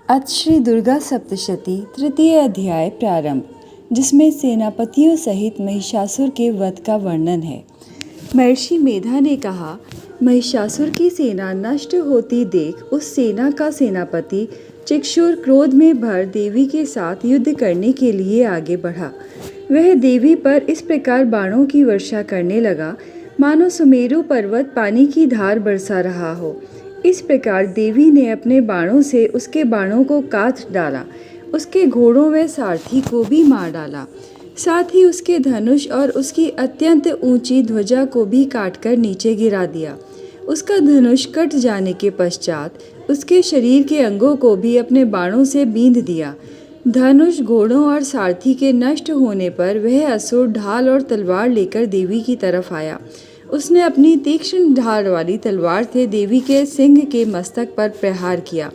आज श्री दुर्गा सप्तशती तृतीय अध्याय प्रारंभ, जिसमें सेनापतियों सहित महिषासुर के वध का वर्णन है। महर्षि मेधा ने कहा, महिषासुर की सेना नष्ट होती देख उस सेना का सेनापति चिक्षुर क्रोध में भर देवी के साथ युद्ध करने के लिए आगे बढ़ा। वह देवी पर इस प्रकार बाणों की वर्षा करने लगा मानो सुमेरु पर्वत पानी की धार बरसा रहा हो। इस प्रकार देवी ने अपने बाणों से उसके बाणों को काट डाला, उसके घोड़ों व सारथी को भी मार डाला, साथ ही उसके धनुष और उसकी अत्यंत ऊंची ध्वजा को भी काटकर नीचे गिरा दिया। उसका धनुष कट जाने के पश्चात उसके शरीर के अंगों को भी अपने बाणों से बींध दिया। धनुष, घोड़ों और सारथी के नष्ट होने पर वह असुर ढाल और तलवार लेकर देवी की तरफ आया। उसने अपनी तीक्ष्ण धार वाली तलवार से देवी के सिंह के मस्तक पर प्रहार किया।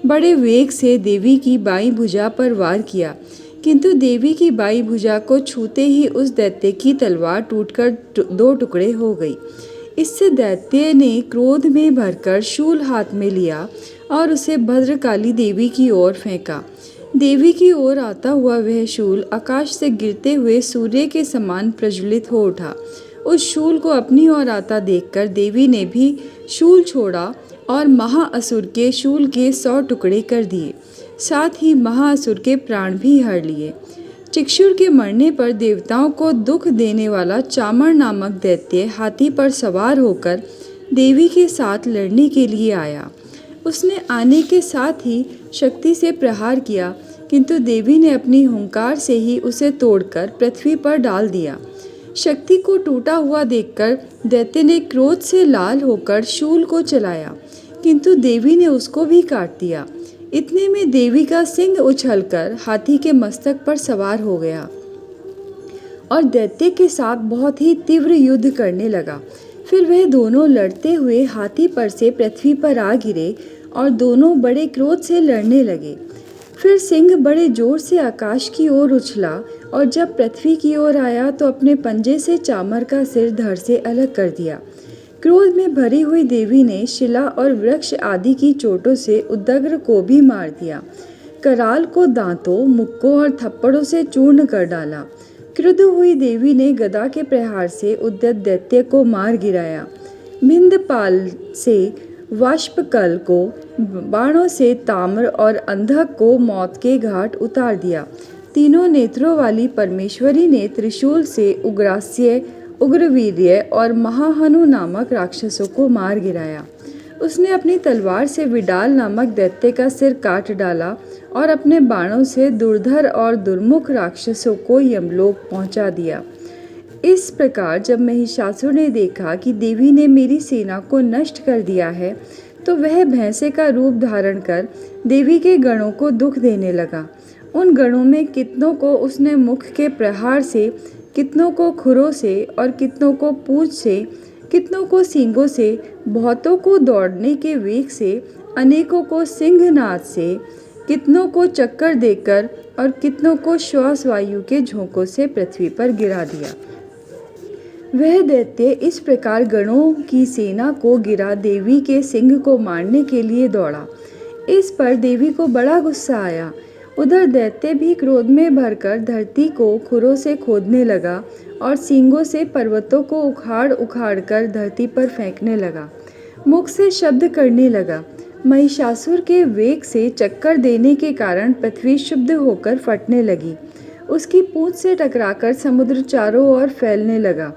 बड़े वेग से देवी की बाईं भुजा पर वार किया, किंतु देवी की बाईं भुजा को छूते ही उस दैत्य की तलवार टूटकर दो टुकड़े हो गई। इससे दैत्य ने क्रोध में भरकर शूल हाथ में लिया और उसे भद्रकाली देवी की ओर फेंका। देवी की ओर आता हुआ वह शूल आकाश से गिरते हुए सूर्य के समान प्रज्वलित हो उठा। उस शूल को अपनी ओर आता देखकर देवी ने भी शूल छोड़ा और महाअसुर के शूल के 100 टुकड़े कर दिए, साथ ही महाअसुर के प्राण भी हर लिए। चिक्षुर के मरने पर देवताओं को दुख देने वाला चामर नामक दैत्य हाथी पर सवार होकर देवी के साथ लड़ने के लिए आया। उसने आने के साथ ही शक्ति से प्रहार किया, किंतु देवी ने अपनी हुंकार से ही उसे तोड़कर पृथ्वी पर डाल दिया। शक्ति को टूटा हुआ देखकर दैत्य ने क्रोध से लाल होकर शूल को चलाया, किंतु देवी ने उसको भी काट दिया। इतने में देवी का सिंह उछलकर हाथी के मस्तक पर सवार हो गया और दैत्य के साथ बहुत ही तीव्र युद्ध करने लगा। फिर वह दोनों लड़ते हुए हाथी पर से पृथ्वी पर आ गिरे और दोनों बड़े क्रोध से लड़ने लगे। फिर सिंह बड़े जोर से आकाश की ओर उछला और जब पृथ्वी की ओर आया तो अपने पंजे से चामर का सिर धड़ से अलग कर दिया। क्रोध में भरी हुई देवी ने शिला और वृक्ष आदि की चोटों से उदग्र को भी मार दिया। कराल को दांतों, मुक्कों और थप्पड़ों से चूर्ण कर डाला। क्रुद्ध हुई देवी ने गदा के प्रहार से उद्यत दैत्य को मार गिराया। भिंदपाल से वाष्पकल को, बाणों से ताम्र और अंधक को मौत के घाट उतार दिया। तीनों नेत्रों वाली परमेश्वरी ने त्रिशूल से उग्रास्य, उग्रवीर्य और महाहनु नामक राक्षसों को मार गिराया। उसने अपनी तलवार से विडाल नामक दैत्य का सिर काट डाला और अपने बाणों से दुर्धर और दुर्मुख राक्षसों को यमलोक पहुंचा दिया। इस प्रकार जब महिषासुर ने देखा कि देवी ने मेरी सेना को नष्ट कर दिया है, तो वह भैंसे का रूप धारण कर देवी के गणों को दुख देने लगा। उन गणों में कितनों को उसने मुख के प्रहार से, कितनों को खुरों से और कितनों को पूंछ से, कितनों को सींगों से, बहुतों को दौड़ने के वेग से, अनेकों को सिंहनाद से, कितनों को चक्कर देकर और कितनों को श्वास वायु के झोंकों से पृथ्वी पर गिरा दिया। वह दैत्य इस प्रकार गणों की सेना को गिरा देवी के सिंह को मारने के लिए दौड़ा। इस पर देवी को बड़ा गुस्सा आया। उधर दैत्य भी क्रोध में भरकर धरती को खुरों से खोदने लगा और सींगों से पर्वतों को उखाड़ उखाड़ कर धरती पर फेंकने लगा। मुख से शब्द करने लगा। महिषासुर के वेग से चक्कर देने के कारण पृथ्वी शुद्ध होकर फटने लगी। उसकी पूंछ से टकराकर समुद्र चारों ओर फैलने लगा।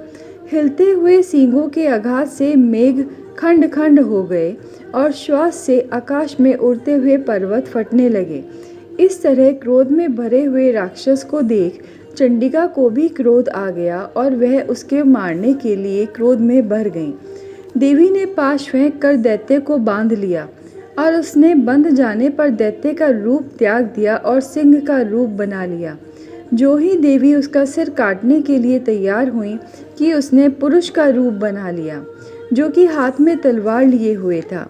हिलते हुए सींगों के आघात से मेघ खंड खंड हो गए और श्वास से आकाश में उड़ते हुए पर्वत फटने लगे। इस तरह क्रोध में भरे हुए राक्षस को देख चंडिका को भी क्रोध आ गया और वह उसके मारने के लिए क्रोध में भर गई। देवी ने पाश फेंक कर दैत्य को बांध लिया और उसने बंध जाने पर दैत्य का रूप त्याग दिया और सिंह का रूप बना लिया। जो ही देवी उसका सिर काटने के लिए तैयार हुई कि उसने पुरुष का रूप बना लिया, जो कि हाथ में तलवार लिए हुए था।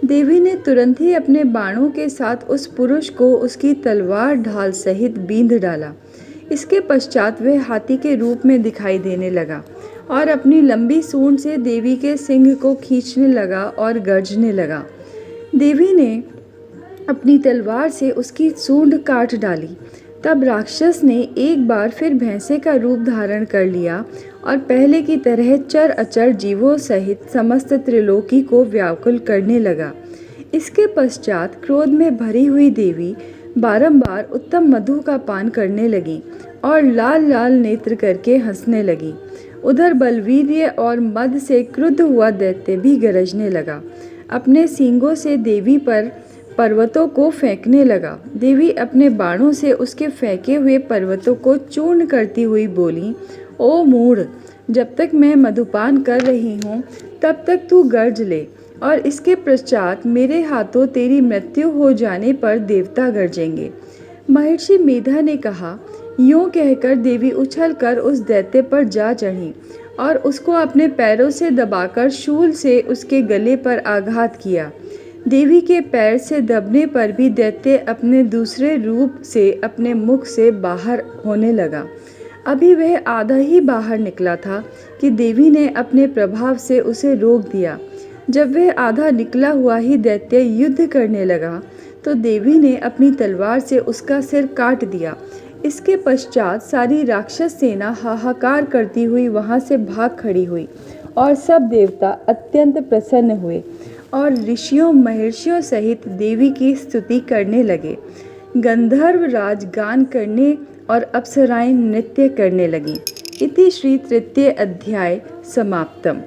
देवी ने तुरंत ही अपने बाणों के साथ उस पुरुष को उसकी तलवार ढाल सहित बींध डाला। इसके पश्चात वह हाथी के रूप में दिखाई देने लगा और अपनी लंबी सूंड से देवी के सिंह को खींचने लगा और गर्जने लगा। देवी ने अपनी तलवार से उसकी सूंड काट डाली। तब राक्षस ने एक बार फिर भैंसे का रूप धारण कर लिया और पहले की तरह चर अचर जीवों सहित समस्त त्रिलोकी को व्याकुल करने लगा। इसके पश्चात क्रोध में भरी हुई देवी बारंबार उत्तम मधु का पान करने लगी और लाल लाल नेत्र करके हंसने लगी। उधर बलवीर्य और मद से क्रुद्ध हुआ दैत्य भी गरजने लगा। अपने सींगों से देवी पर पर्वतों को फेंकने लगा। देवी अपने बाणों से उसके फेंके हुए पर्वतों को चूर्ण करती हुई बोली, ओ मूढ़, जब तक मैं मधुपान कर रही हूँ तब तक तू गर्ज ले, और इसके पश्चात मेरे हाथों तेरी मृत्यु हो जाने पर देवता गरजेंगे। महर्षि मेधा ने कहा। यूँ कहकर देवी उछलकर उस दैत्य पर जा चढ़ी और उसको अपने पैरों से दबाकर शूल से उसके गले पर आघात किया। देवी के पैर से दबने पर भी दैत्य अपने दूसरे रूप से अपने मुख से बाहर होने लगा। अभी वह आधा ही बाहर निकला था कि देवी ने अपने प्रभाव से उसे रोक दिया। जब वह आधा निकला हुआ ही दैत्य युद्ध करने लगा तो देवी ने अपनी तलवार से उसका सिर काट दिया। इसके पश्चात सारी राक्षस सेना हाहाकार करती हुई वहाँ से भाग खड़ी हुई और सब देवता अत्यंत प्रसन्न हुए और ऋषियों महर्षियों सहित देवी की स्तुति करने लगे। गंधर्व राज गान करने और अप्सराएं नृत्य करने लगीं। इति श्री तृतीय अध्याय समाप्तम।